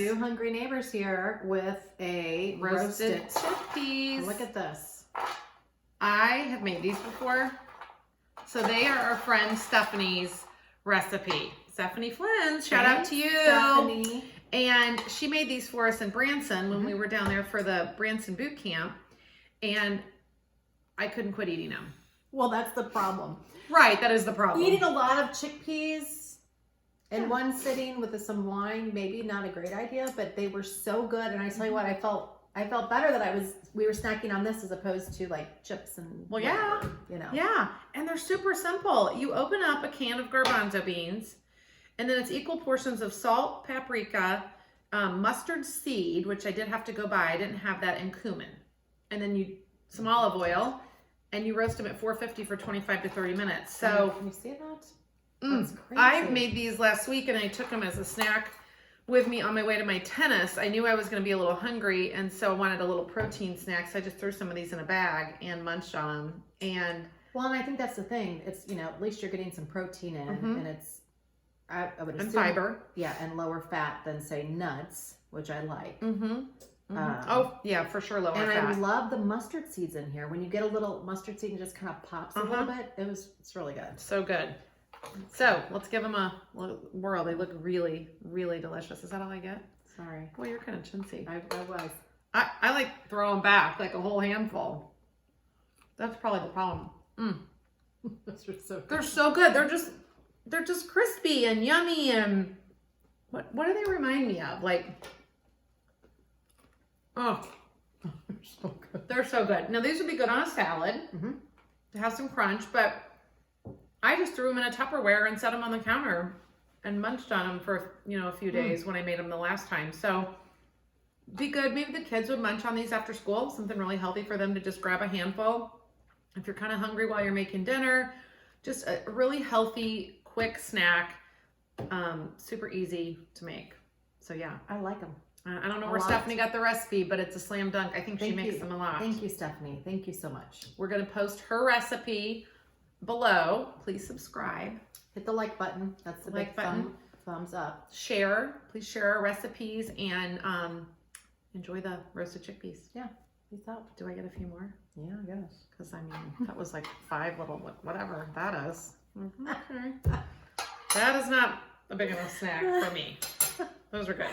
Two hungry neighbors here with a roasted chickpeas. Look at this. I have made these before. So they are our friend Stephanie's recipe. Stephanie Flynn, shout out to you. Stephanie. And she made these for us in Branson when we were down there for the Branson boot camp. And I couldn't quit eating them. Well, that's the problem. Right, that is the problem. Eating a lot of chickpeas in one sitting with some wine, maybe not a great idea, but they were so good. And I tell you what, I felt better that we were snacking on this as opposed to like chips and whatever, you know. Yeah, and they're super simple. You open up a can of garbanzo beans, and then it's equal portions of salt, paprika, mustard seed, which I did have to go buy. I didn't have that in Cumin. And then some olive oil, and you roast them at 450 for 25 to 30 minutes. So can you see that? That's crazy. I made these last week, and I took them as a snack with me on my way to my tennis. I knew I was going to be a little hungry, and so I wanted a little protein snack. So I just threw some of these in a bag and munched on them. And I think that's the thing. It's, you know, at least you're getting some protein in, and it's, I would assume, and fiber. Yeah, and lower fat than say nuts, which I like. Oh yeah, for sure, lower fat. And I love the mustard seeds in here. When you get a little mustard seed and just kind of pops a little bit, it's really good. So good. So let's give them a whirl. They look really, really delicious. Is that all I get? Sorry. Boy, you're kind of chintzy. I was. I like throw them back like a whole handful. That's probably the problem. Those are so good. They're so good. They're just crispy and yummy, and what do they remind me of? Like, oh, They're so good. they're so good. Now these would be good on a salad to have some crunch, but I just threw them in a Tupperware and set them on the counter and munched on them for, a few days when I made them the last time. So be good. Maybe the kids would munch on these after school, something really healthy for them to just grab a handful. If you're kind of hungry while you're making dinner, just a really healthy, quick snack, super easy to make. So yeah. I like them. I don't know where Stephanie got the recipe, but it's a slam dunk. I think she makes them a lot. Thank you, Stephanie. Thank you so much. We're going to post her recipe below. Please subscribe. Hit the like button. That's the Like big button. thumbs up. Share. Please share our recipes and enjoy the roasted chickpeas. Yeah. Peace out. Do I get a few more? Yeah, I guess. Because that was like 5 little, whatever that is. Okay. That is not a big enough snack for me. Those are good.